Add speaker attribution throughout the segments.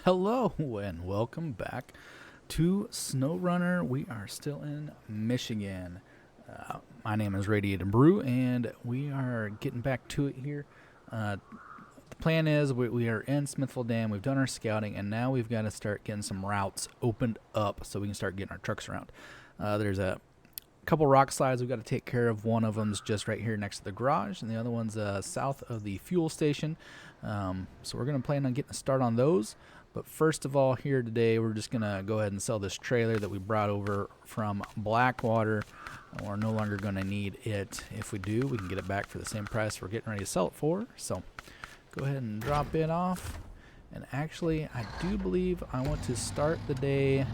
Speaker 1: Hello and welcome back to Snowrunner. We are still in Michigan. My name is RadiatedBru and we are getting back to it here. The plan is we are in Smithville Dam, we've done our scouting, and now we've got to start getting some routes opened up so we can start getting our trucks around. There's a couple rock slides we've got to take care of. One of them's just right here next to the garage, and the other one's south of the fuel station. So we're going to plan on getting a start on those. But first of all, here today, we're just going to go ahead and sell this trailer that we brought over from Blackwater. We're no longer going to need it. If we do, we can get it back for the same price we're getting ready to sell it for. So go ahead and drop it off. And actually, I do believe I want to start the day.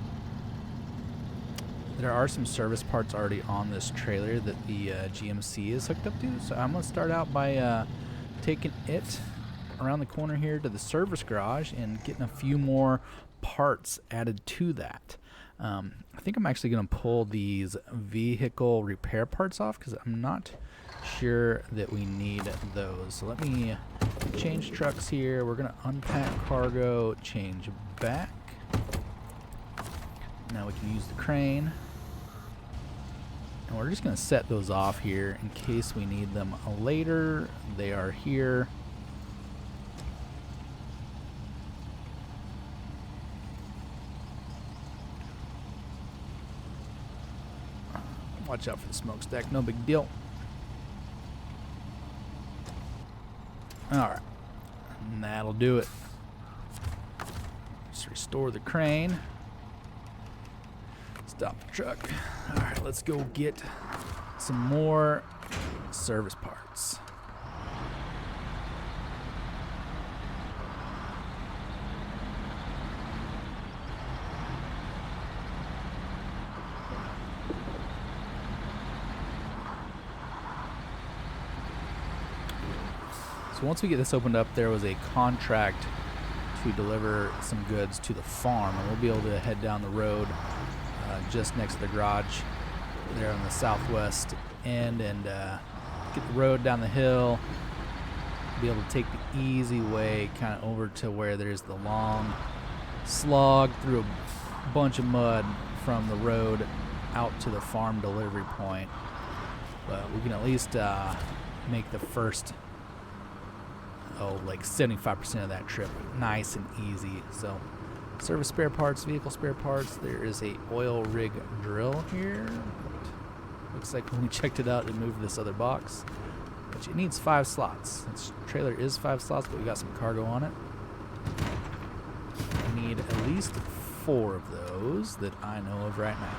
Speaker 1: There are some service parts already on this trailer that the GMC is hooked up to. So I'm going to start out by taking it around the corner here to the service garage and getting a few more parts added to that. I think I'm actually going to pull these vehicle repair parts off because I'm not sure that we need those. So let me change trucks here. We're going to unpack cargo, change back. Now we can use the crane. And we're just going to set those off here in case we need them later. They are here. Watch out for the smokestack, no big deal. Alright, and that'll do it. Just restore the crane. Stop the truck. Alright, let's go get some more service parts. Once we get this opened up, there was a contract to deliver some goods to the farm, and we'll be able to head down the road just next to the garage there on the southwest end and get the road down the hill, be able to take the easy way kind of over to where there's the long slog through a bunch of mud from the road out to the farm delivery point. But we can at least make the first like 75% of that trip nice and easy. So service spare parts, vehicle spare parts. There is a oil rig drill here. Looks like when we checked it out, it moved this other box, which it needs 5 slots. This trailer is 5 slots, but we got some cargo on it. We need at least 4 of those that I know of right now.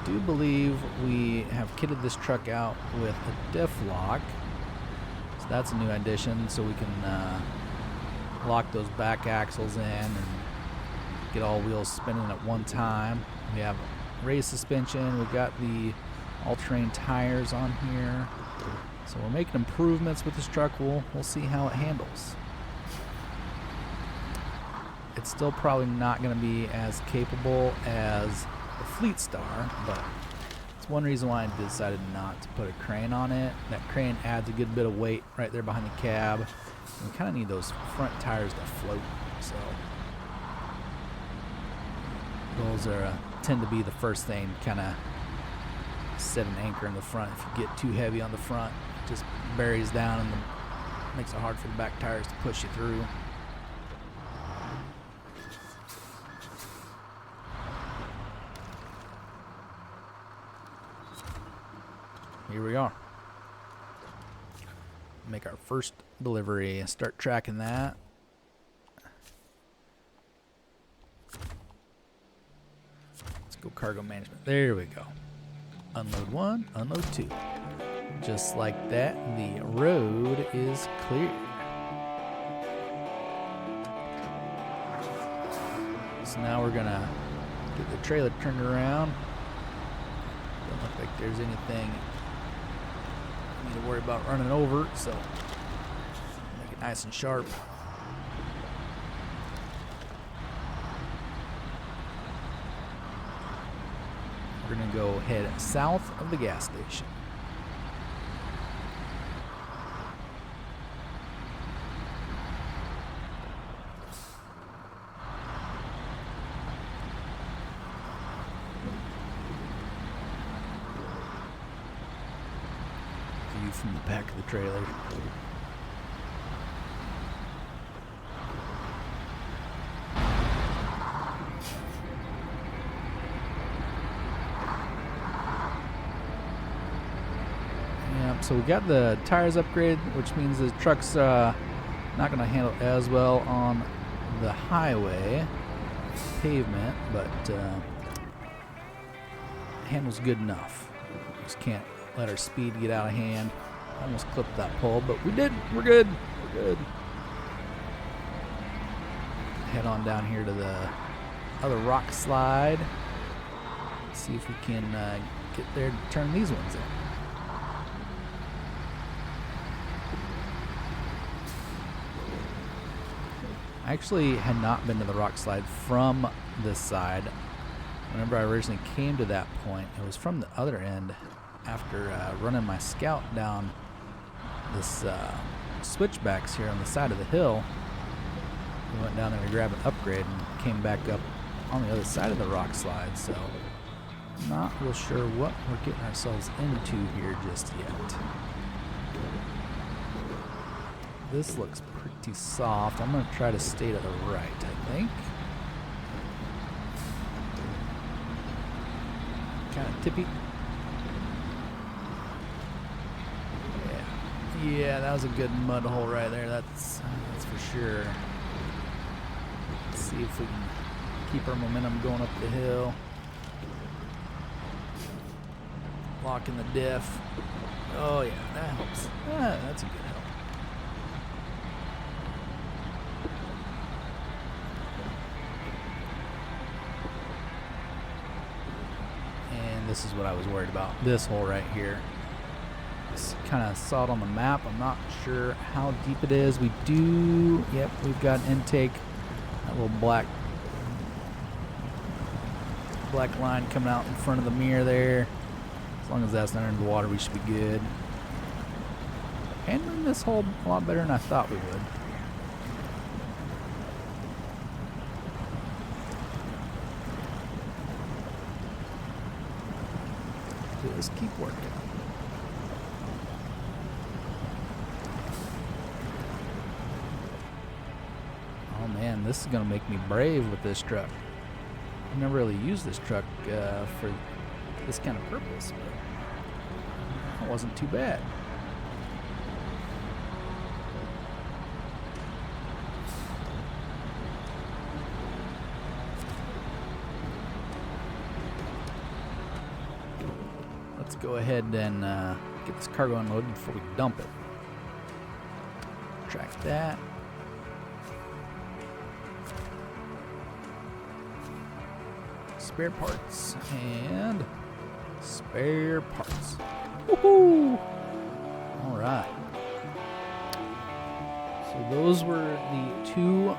Speaker 1: I do believe we have kitted this truck out with a diff lock. So that's a new addition, so we can lock those back axles in and get all wheels spinning at one time. We have raised suspension. We've got the all-terrain tires on here. So we're making improvements with this truck. We'll see how it handles. It's still probably not going to be as capable as the Fleet Star, but it's one reason why I decided not to put a crane on it. That crane adds a good bit of weight right there behind the cab. And we kind of need those front tires to float, so those are tend to be the first thing, kind of set an anchor in the front. If you get too heavy on the front, it just buries down and makes it hard for the back tires to push you through. Here we are. Make our first delivery. Start tracking that. Let's go cargo management. There we go. Unload 1, unload 2. Just like that, the road is cleared. So now we're gonna get the trailer turned around. Don't look like there's anything need to worry about running over, so make it nice and sharp. We're gonna go head south of the gas station. from the back of the trailer. Yep, so we got the tires upgraded, which means the truck's not going to handle as well on the highway pavement, but handles good enough. Just can't let our speed get out of hand. Almost clipped that pole, but we did. We're good. We're good. Head on down here to the other rock slide. See if we can get there to turn these ones in. I actually had not been to the rock slide from this side. Whenever I originally came to that point, it was from the other end after running my scout down this switchbacks here on the side of the hill. We went down there to grab an upgrade and came back up on the other side of the rock slide, so not real sure what we're getting ourselves into here just yet. This looks pretty soft. I'm going to try to stay to the right, I think. Kind of tippy. Yeah, that was a good mud hole right there. That's for sure. Let's see if we can keep our momentum going up the hill. Locking the diff. Oh yeah, that helps. That's a good help. And this is what I was worried about. This hole right here. Kind of saw it on the map. I'm not sure how deep it is. We do, yep, we've got an intake. That little black line coming out in front of the mirror there. As long as that's not under the water, we should be good. Handling this hole a lot better than I thought we would. Just keep working. Oh man, this is gonna make me brave with this truck. I've never really used this truck for this kind of purpose, but it wasn't too bad. Let's go ahead and get this cargo unloaded before we dump it. Track that. Spare parts and spare parts. Woohoo! All right. So those were the 2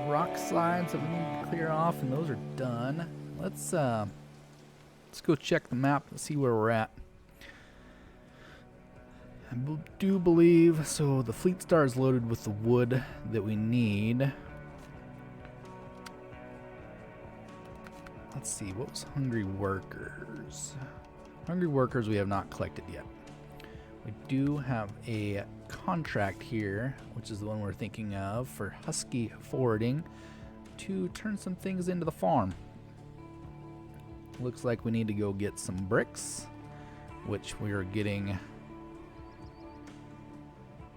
Speaker 1: rock slides that we need to clear off, and those are done. Let's go check the map and see where we're at. I do believe so. The Fleet Star is loaded with the wood that we need. Let's see, what was Hungry Workers? Hungry Workers we have not collected yet. We do have a contract here, which is the one we're thinking of, for Husky Forwarding to turn some things into the farm. Looks like we need to go get some bricks, which we are getting.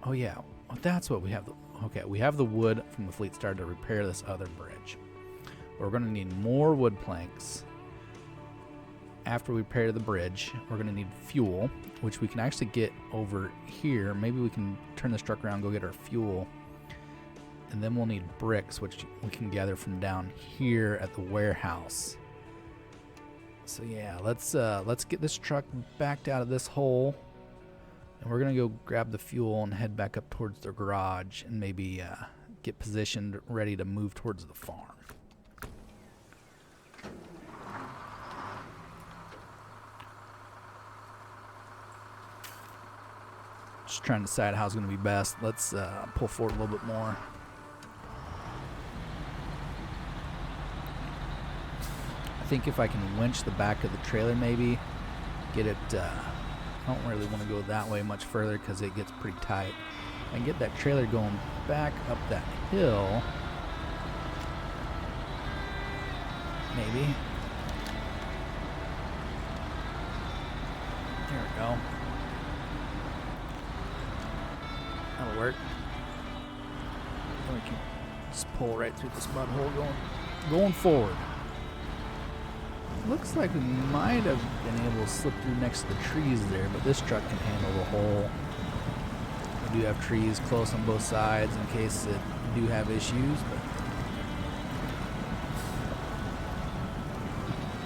Speaker 1: Oh yeah, well, that's what we have. Okay, we have the wood from the Fleet Star to repair this other bridge. We're going to need more wood planks. After we repair the bridge, we're going to need fuel, which we can actually get over here. Maybe we can turn this truck around, go get our fuel. And then we'll need bricks, which we can gather from down here at the warehouse. So yeah, let's get this truck backed out of this hole. And we're going to go grab the fuel and head back up towards the garage and maybe get positioned ready to move towards the farm. Just trying to decide how it's going to be best. Let's pull forward a little bit more. I think if I can winch the back of the trailer, maybe get it I don't really want to go that way much further because it gets pretty tight. I can get that trailer going back up that hill. Maybe. There we go. That'll work. Then we can just pull right through this mud hole going forward. Looks like we might have been able to slip through next to the trees there, but this truck can handle the hole. We do have trees close on both sides in case it do have issues, but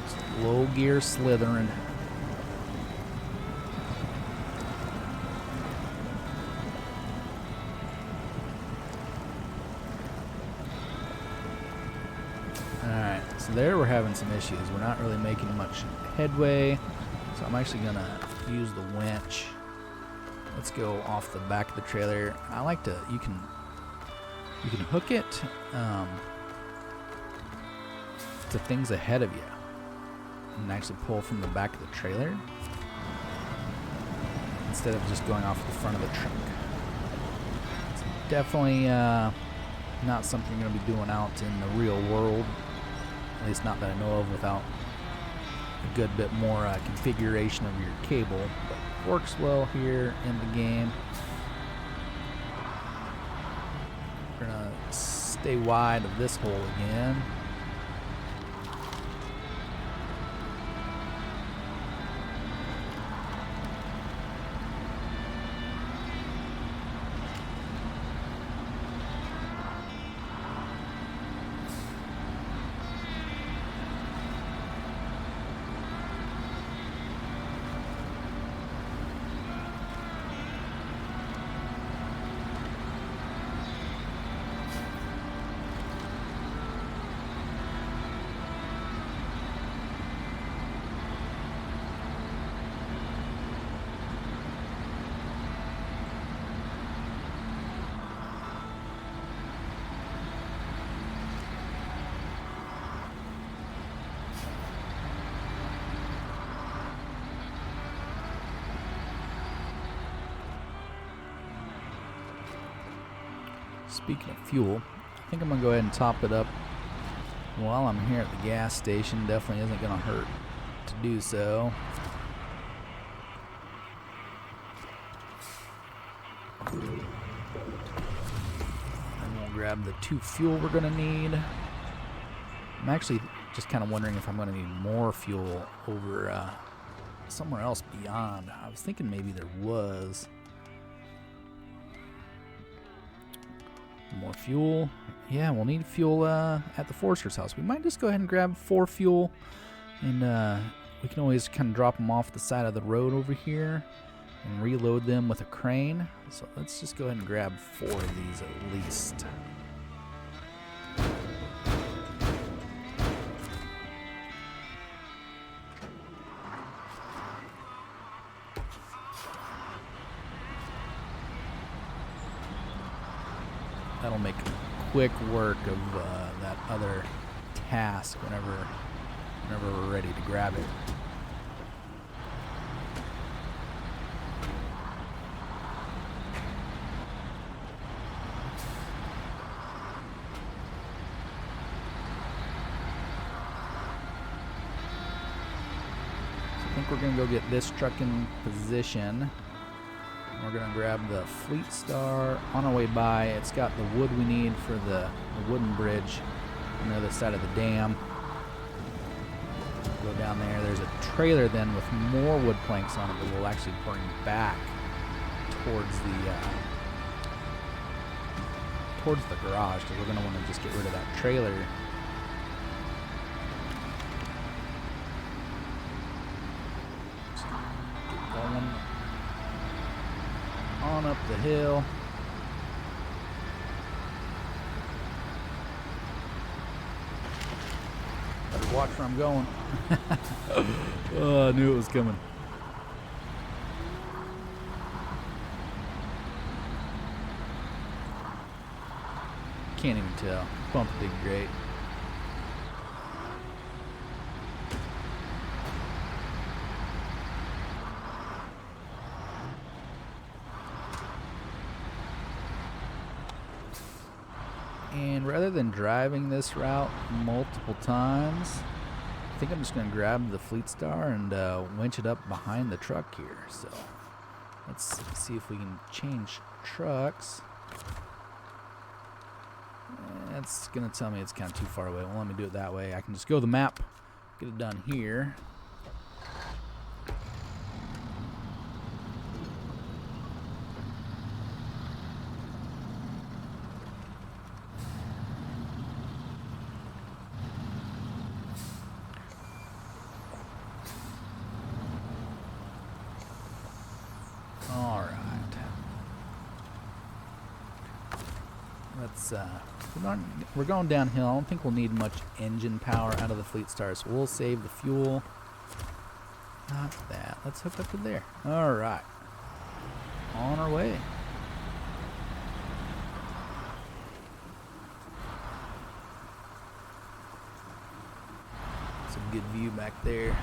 Speaker 1: just low gear slithering. Alright, so there we're having some issues. We're not really making much headway, so I'm actually going to use the winch. Let's go off the back of the trailer. I like to, you can hook it to things ahead of you and actually pull from the back of the trailer instead of just going off the front of the truck. It's definitely not something you're going to be doing out in the real world. At least not that I know of without a good bit more configuration of your cable, but works well here in the game. We're gonna stay wide of this hole again. Speaking of fuel, I think I'm going to go ahead and top it up while I'm here at the gas station. Definitely isn't going to hurt to do so. And we'll grab the 2 fuel we're going to need. I'm actually just kind of wondering if I'm going to need more fuel over somewhere else beyond. I was thinking maybe there was. More fuel. Yeah, we'll need fuel at the Forster's house. We might just go ahead and grab 4 fuel, and we can always kind of drop them off the side of the road over here and reload them with a crane. So let's just go ahead and grab 4 of these at least. That'll make quick work of that other task whenever we're ready to grab it. So I think we're going to go get this truck in position. We're going to grab the Fleet Star on our way by. It's got the wood we need for the wooden bridge on the other side of the dam. Go down there. There's a trailer then with more wood planks on it that we'll actually bring back towards the garage, because we're going to want to just get rid of that trailer. Just get going. On up the hill. Better watch where I'm going. Oh, I knew it was coming. Can't even tell. Bump big great. And rather than driving this route multiple times, I think I'm just going to grab the Fleet Star and winch it up behind the truck here. So let's see if we can change trucks. It's going to tell me it's kind of too far away. Well, let me do it that way. I can just go to the map, get it done here. All right. Let's we're going downhill. I don't think we'll need much engine power out of the Fleet Star, so we'll save the fuel. Not that. Let's hook up to there. All right. On our way. Some good view back there.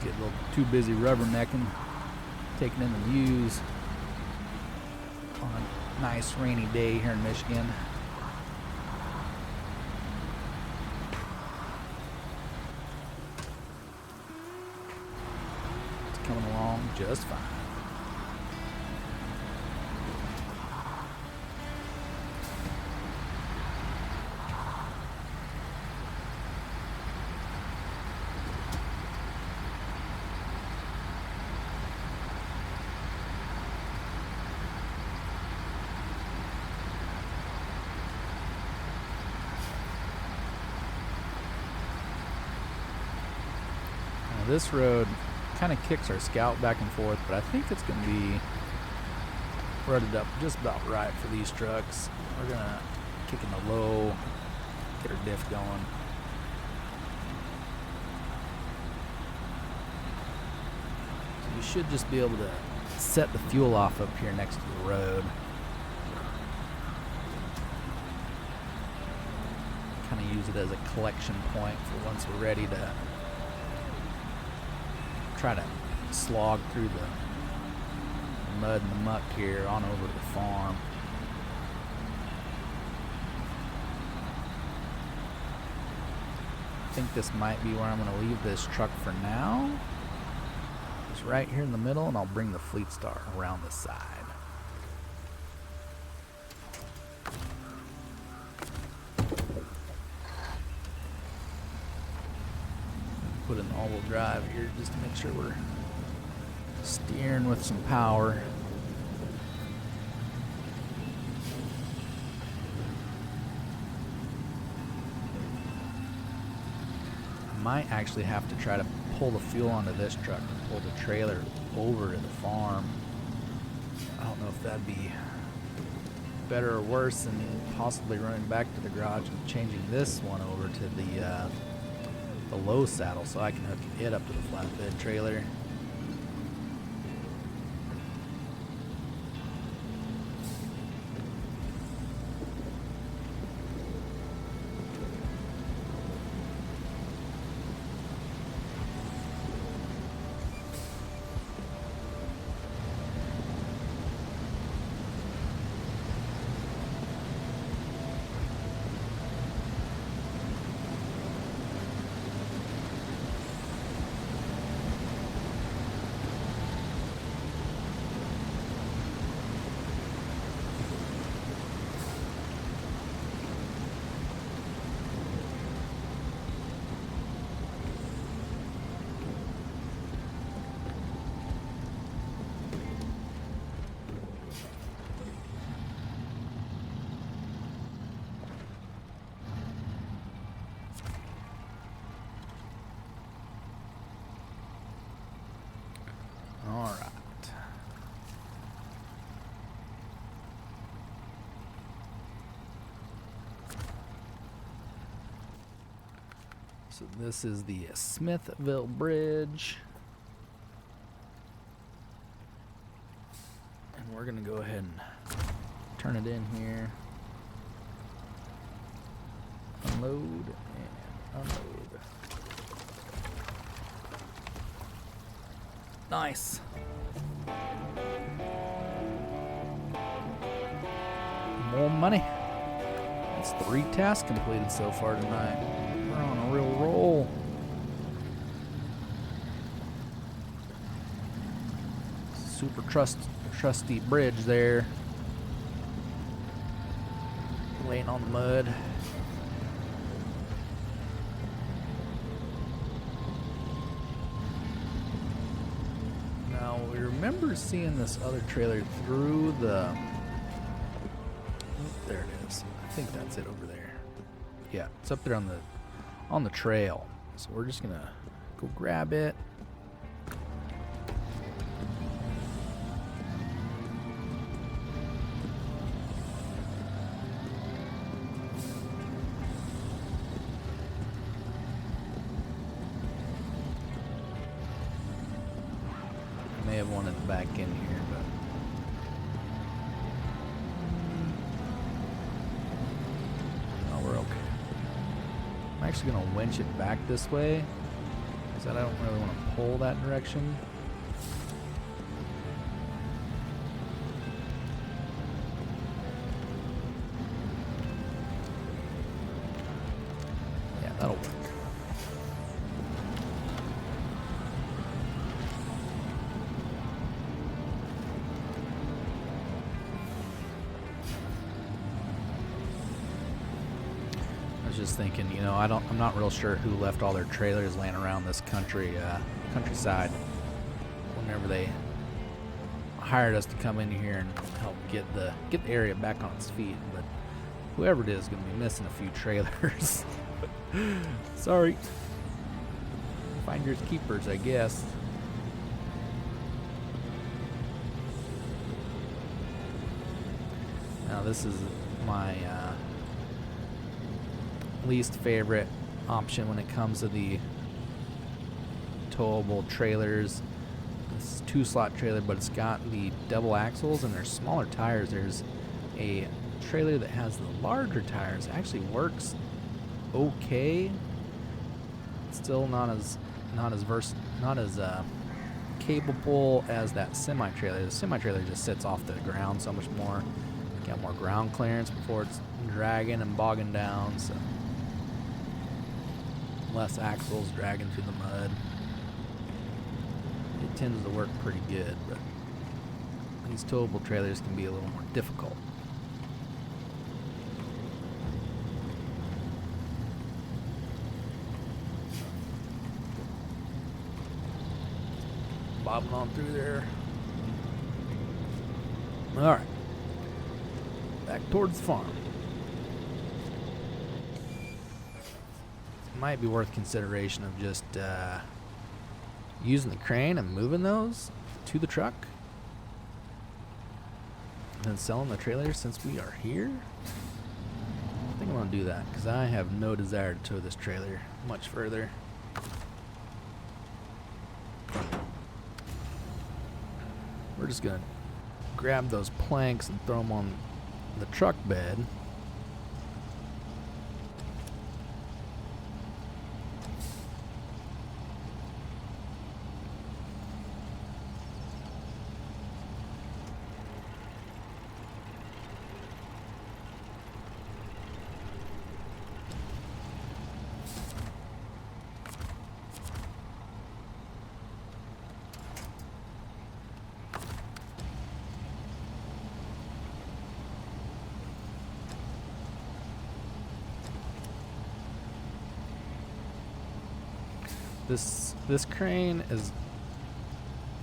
Speaker 1: Get a little too busy rubbernecking, taking in the views on a nice rainy day here in Michigan. It's coming along just fine. This road kind of kicks our Scout back and forth, but I think it's going to be rutted up just about right for these trucks. We're going to kick in the low, get our diff going. So you should just be able to set the fuel off up here next to the road. Kind of use it as a collection point for once we're ready to try to slog through the mud and the muck here on over to the farm. I think this might be where I'm going to leave this truck for now. It's right here in the middle, and I'll bring the Fleet Star around the side. Put in all-wheel drive here just to make sure we're steering with some power. I might actually have to try to pull the fuel onto this truck and pull the trailer over to the farm. I don't know if that'd be better or worse than possibly running back to the garage and changing this one over to the low saddle so I can hook it up to the flatbed trailer. All right. So this is the Smithville Bridge. we're gonna go ahead and turn it in here. Unload and unload. Nice. More money. That's 3 tasks completed so far tonight. We're on a real roll. Super trusty bridge there. Laying on the mud. Now we remember seeing this other trailer through the. Oh, there it is. I think that's it over there. Yeah, it's up there on the trail. So we're just gonna go grab it. May have wanted it back in here, but no, we're okay. I'm actually gonna winch it back this way because I don't really want to pull that direction. Yeah, that'll work. Just thinking, you know, I'm not real sure who left all their trailers laying around this countryside whenever they hired us to come in here and help get the area back on its feet. But whoever it is going to be missing a few trailers. Sorry. Finders keepers, I guess. Now this is my least favorite option when it comes to the towable trailers. This is 2-slot trailer, but it's got the double axles and there's smaller tires. There's a trailer that has the larger tires. It actually works okay. It's still not as capable as that semi trailer. The semi trailer just sits off the ground so much more. Got more ground clearance before it's dragging and bogging down. So less axles dragging through the mud. It tends to work pretty good, but these towable trailers can be a little more difficult. Bobbing on through there. Alright. Back towards the farm. Might be worth consideration of just using the crane and moving those to the truck and then selling the trailer since we are here. I think I'm gonna do that because I have no desire to tow this trailer much further. We're just gonna grab those planks and throw them on the truck bed. This crane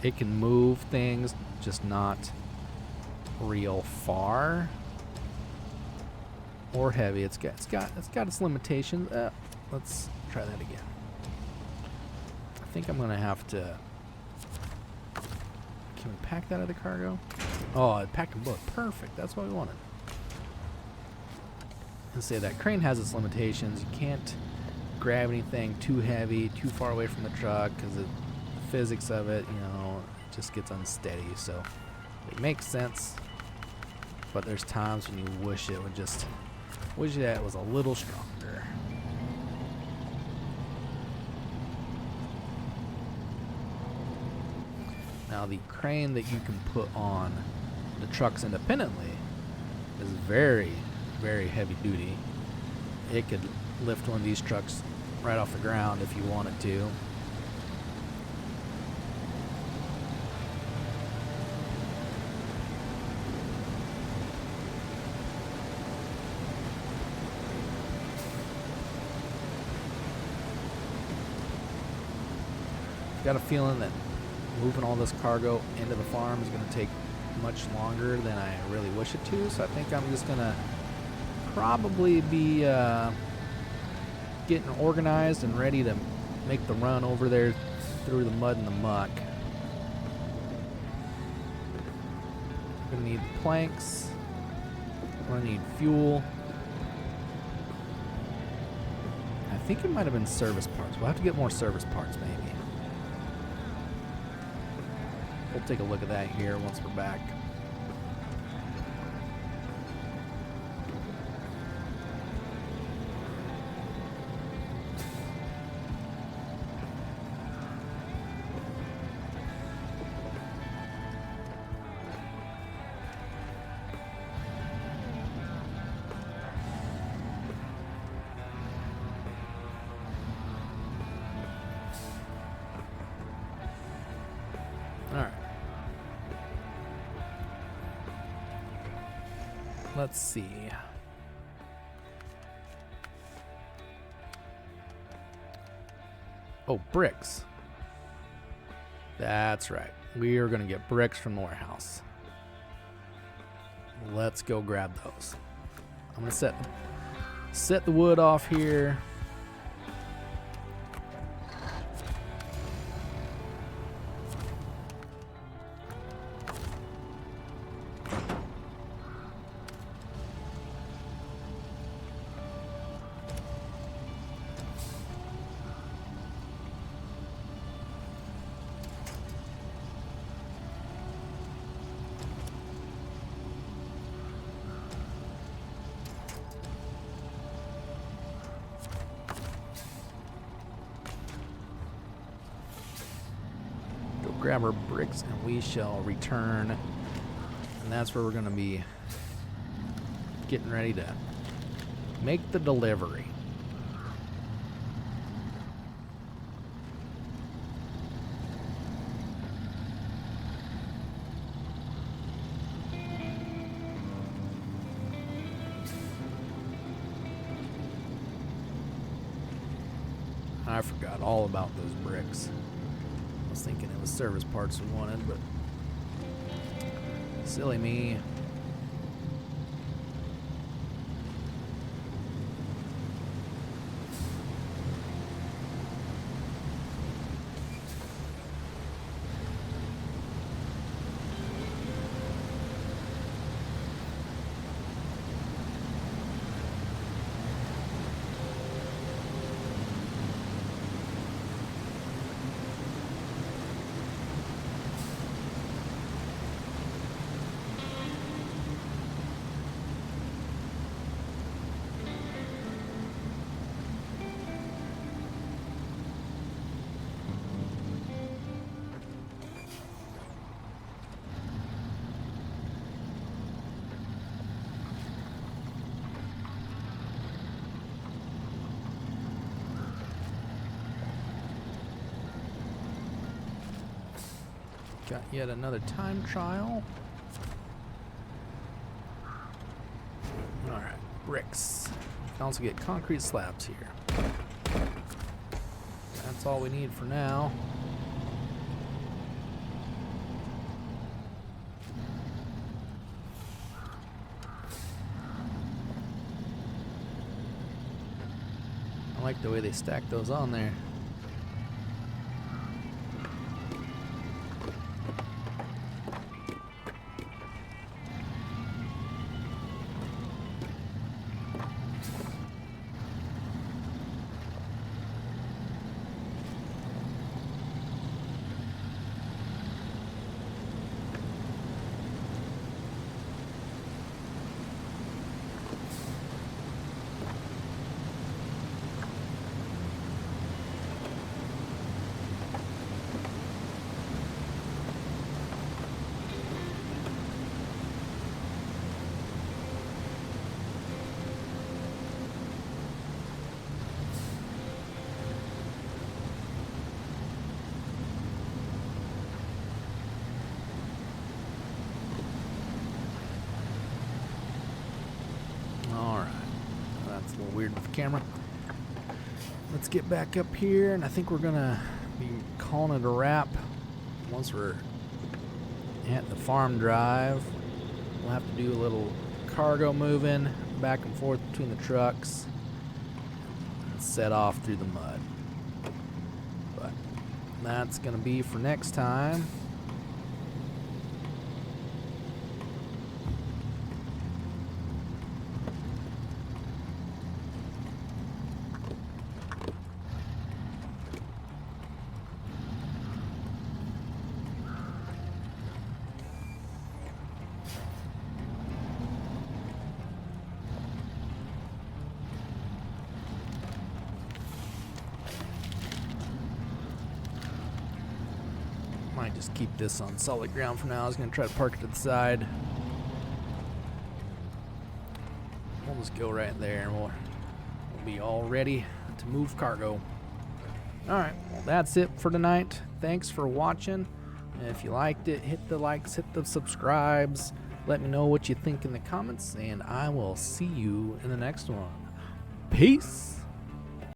Speaker 1: it can move things, just not real far or heavy. It's got its limitations. Let's try that again. I think I'm gonna have to. Can we pack that other cargo? Oh, it packed them both. Perfect. That's what we wanted. And say that crane has its limitations. You can't grab anything too heavy, too far away from the truck because the physics of it, you know, just gets unsteady. So They make sense, but there's times when you wish it would just, wish that it was a little stronger. Now the crane that you can put on the trucks independently is very, very heavy duty. It could lift one of these trucks right off the ground if you wanted to. Got a feeling that moving all this cargo into the farm is going to take much longer than I really wish it to, so I think I'm just going to probably be getting organized and ready to make the run over there through the mud and the muck. I'm going to need planks. I'm going to need fuel. I think it might have been service parts. We'll have to get more service parts maybe. We'll take a look at that here once we're back. All right. Let's see. Oh, bricks. That's right. We are going to get bricks from the warehouse. Let's go grab those. I'm going to set the wood off here. Grab our bricks and we shall return, and that's where we're going to be getting ready to make the delivery. I forgot all about those bricks. I was thinking it was service parts we wanted, but silly me. Got yet another time trial. Alright, bricks. You can also get concrete slabs here. That's all we need for now. I like the way they stack those on there. with the camera. Let's get back up here, and I think we're gonna be calling it a wrap. Once we're at the farm drive, we'll have to do a little cargo moving back and forth between the trucks and set off through the mud. But that's gonna be for next time. Might just keep this on solid ground for now. I was going to try to park it to the side. We'll just go right there and we'll be all ready to move cargo. Alright, well, that's it for tonight. Thanks for watching. And if you liked it, hit the likes, hit the subscribes. Let me know what you think in the comments, and I will see you in the next one. Peace!